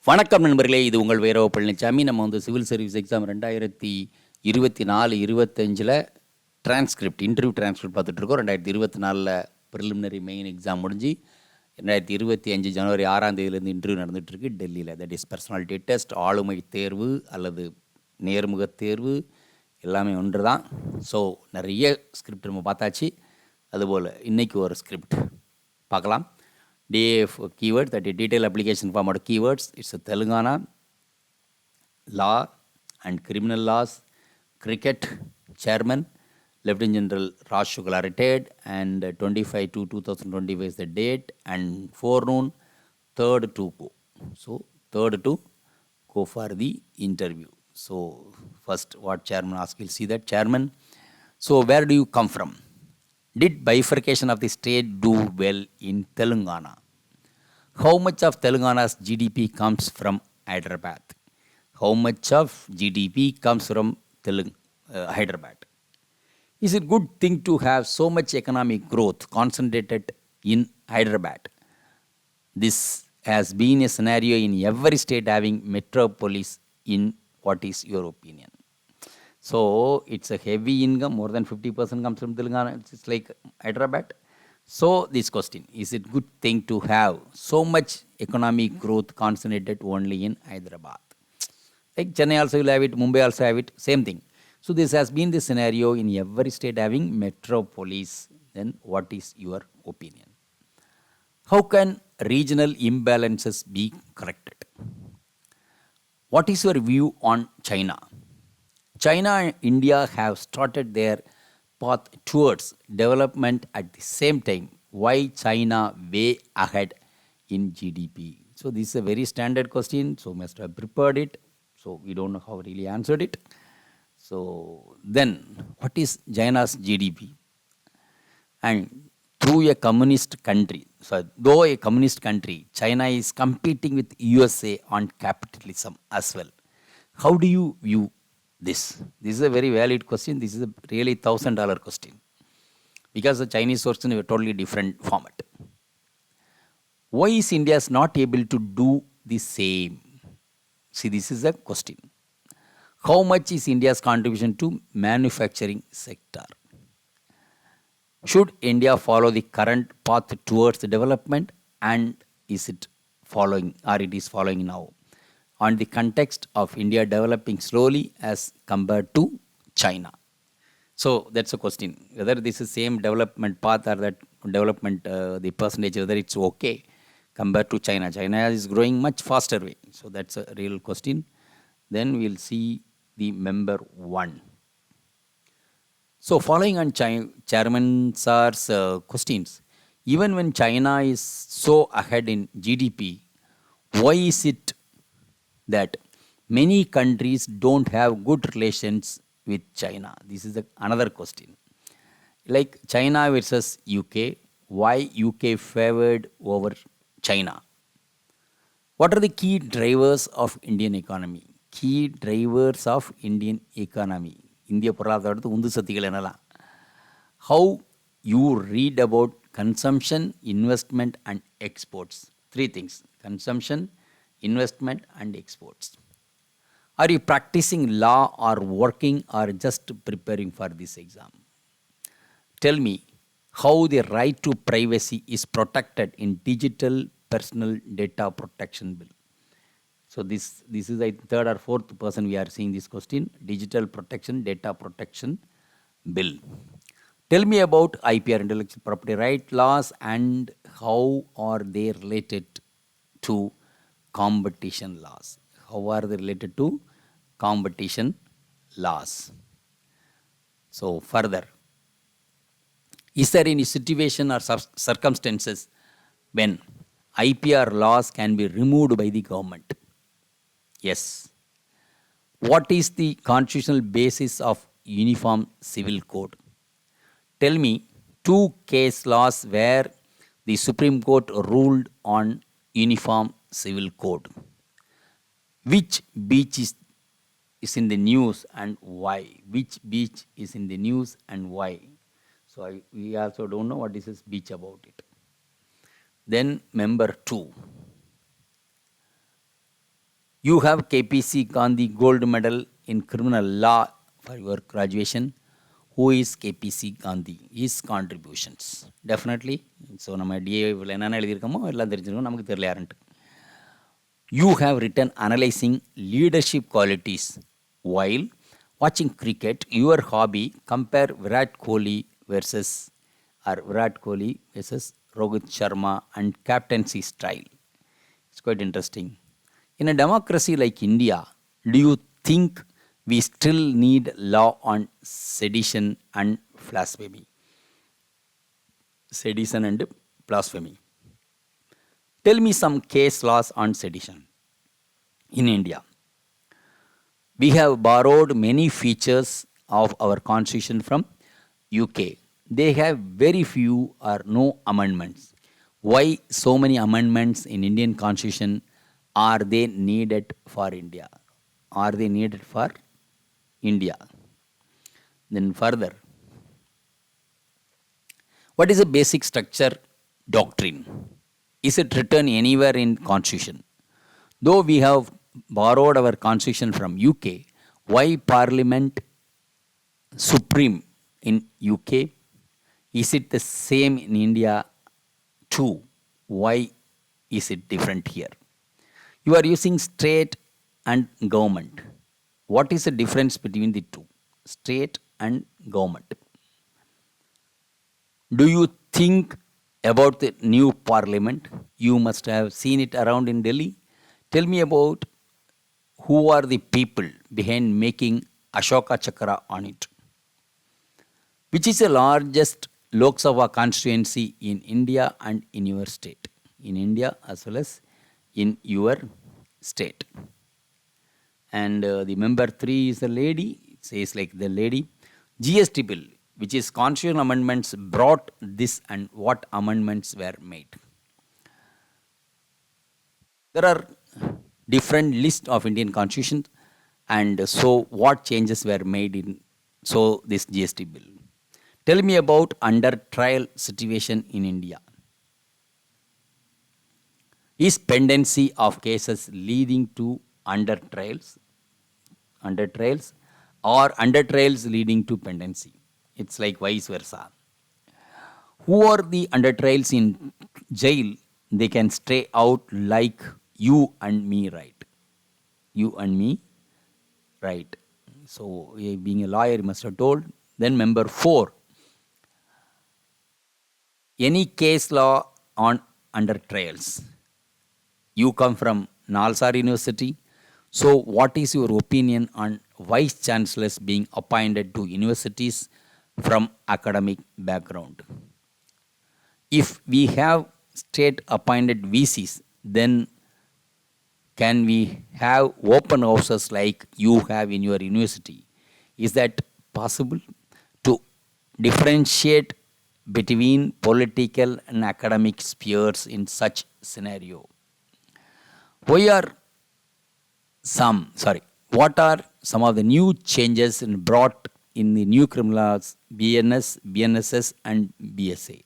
வணக்கம் நண்பர்களே, இது உங்கள் வேரவ பழனிசாமி. நம்ம civil service exam 2024-25 transcript interview transcript பார்த்துட்ருக்கோம். 2024 ப்ரிலிமினரி மெயின் எக்ஸாம் முடிஞ்சு 2025 ஜனவரி 6ஆம் தேதியிலேருந்து இன்டர்வியூ நடந்துகிட்ருக்கு டெல்லியில். தட் இஸ் பர்சனாலிட்டி டெஸ்ட், ஆளுமை தேர்வு அல்லது நேர்முக தேர்வு எல்லாமே ஒன்று தான். ஸோ நிறைய ஸ்கிரிப்ட் நம்ம பார்த்தாச்சு. அதுபோல் இன்றைக்கி ஒரு ஸ்கிரிப்ட் பார்க்கலாம். DAF keyword, that is detailed application format keywords. It's a Telangana, law and criminal laws, cricket, chairman, Lieutenant General Raj Shukla retired, and 25/2/2025 is the date, and forenoon, 3rd to go. So 3rd to go for the interview. So first what chairman asks, we'll see that. Chairman, so where do you come from? Did bifurcation of the state do well in Telangana? How much of Telangana's GDP comes from Hyderabad? How much of GDP comes from Hyderabad? Is it good thing to have so much economic growth concentrated in Hyderabad? This has been a scenario in every state having metropolis. In what is your opinion? So it's a heavy income, more than 50% comes from Telangana. It's like Hyderabad. So this question, is it good thing to have so much economic growth concentrated only in Hyderabad? Like Chennai also will have it, Mumbai also have it, same thing. So this has been the scenario in every state having metropolis. Then what is your opinion? How can regional imbalances be corrected? What is your view on China? China and India have started their path towards development at the same time. Why China way ahead in GDP? So this is a very standard question, so must have prepared it. So we don't know how really answered it. So then what is China's GDP? And through a communist country, so though a communist country, China is competing with USA on capitalism as well. How do you view this? This is a very valid question. This is a really $1,000 question because the Chinese source in a totally different format. Why is India not able to do the same? See, this is a question. How much is India's contribution to manufacturing sector? Should India follow the current path towards development, and is it following, or it is following now? On the context of India developing slowly as compared to China. So that's a question, whether this is same development path or that development, the percentage, whether it's okay compared to China. China is growing much faster way. So that's a real question. Then we'll see the member 1. So following on Chairman Sir's questions, even when China is so ahead in GDP, why is it that many countries don't have good relations with China? This is another question. Like China versus UK, why UK favored over China? What are the key drivers of Indian economy? Key drivers of Indian economy. India பொருளாதாரத்து உந்து சக்திகள் என்னலாம்? How you read about consumption, investment and exports? 3 things. Consumption, investment and exports. Are you practicing law or working or just preparing for this exam? Tell me how the right to privacy is protected in digital personal data protection bill. So this is the third or fourth person we are seeing this question. Digital protection, data protection bill. Tell me about IPR, intellectual property right laws, and how are they related to competition laws? How are they related to competition laws? So further, is there any situation or circumstances when IPR laws can be removed by the government? Yes. What is the constitutional basis of Uniform Civil Code? Tell me 2 case laws where the Supreme Court ruled on Uniform Civil Code. Which beach is in the news and why? Which beach is in the news and why? So we also don't know what is this beach about it. Then member 2. You have KPC Gandhi Gold Medal in Criminal Law for your graduation. Who is KPC Gandhi? His contributions. Definitely. So, நம்ம DAவில் என்னென்ன எழுதியிருக்கோமோ எல்லாம் தெரிஞ்சிருக்கோம், நமக்கு தெரியல யாருன்ட்டு. You have written analyzing leadership qualities while watching cricket. Your hobby, compare Virat Kohli versus Rohit Sharma and captaincy style. It's quite interesting. In a democracy like India, do you think we still need law on sedition and blasphemy? Sedition and blasphemy. Tell me some case laws on sedition in India. We have borrowed many features of our constitution from UK. They have very few or no amendments. Why so many amendments in Indian constitution? Are they needed for India? Are they needed for India? Then further, what is the basic structure doctrine? Is it written anywhere in constitution? Though we have borrowed our constitution from UK, why Parliament Supreme in UK? Is it the same in India too? Why is it different here? You are using state and government. What is the difference between the two? State and government. Do you think about the new parliament? You must have seen it around in Delhi. Tell me about who are the people behind making Ashoka Chakra on it. Which is the largest Lok Sabha constituency in India and in your state? In India as well as in your state. And the member 3 is the lady. It says like the lady. GST bill, which is constitutional amendments, brought this and what amendments were made. There are different list of Indian constitution, and so what changes were made in this GST bill. Tell me about under trial situation in India. Is pendency of cases leading to under trials or under trials leading to pendency? It's like vice versa. Who are the under trials in jail? They can stay out like you and me, right? You and me, right? So, being a lawyer, you must have told. Then member 4. Any case law on under trials. You come from Nalsar University. So, what is your opinion on vice chancellors being appointed to universities from academic background? If we have state appointed VCs, then can we have open houses like you have in your university? Is that possible to differentiate between political and academic spheres in such scenario? What are some of the new changes brought in the new criminal laws, BNS, BNSS and BSA?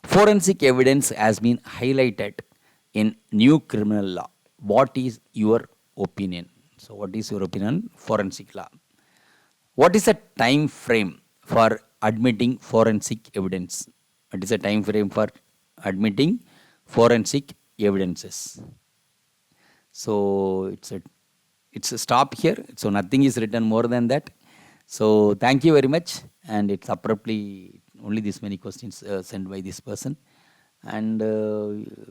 Forensic evidence has been highlighted in new criminal law. What is your opinion? So, what is your opinion on forensic law? What is the time frame for admitting forensic evidence? What is the time frame for admitting forensic evidences? So, it's a stop here. So, nothing is written more than that. So, thank you very much. And it's abruptly only this many questions sent by this person. And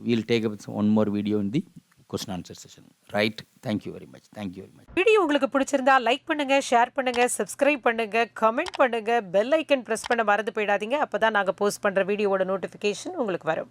we'll take up one more video in the question answer session. Right? Thank you very much. Thank you very much. Video உங்களுக்கு பிடிச்சிருந்தா like பண்ணுங்க, share பண்ணுங்க, subscribe பண்ணுங்க, comment பண்ணுங்க, bell icon press பண்ண மறந்து போயிடாதீங்க. அப்பதான் நாங்க போஸ்ட் பண்ற வீடியோவோட நோட்டிஃபிகேஷன் உங்களுக்கு வரும்.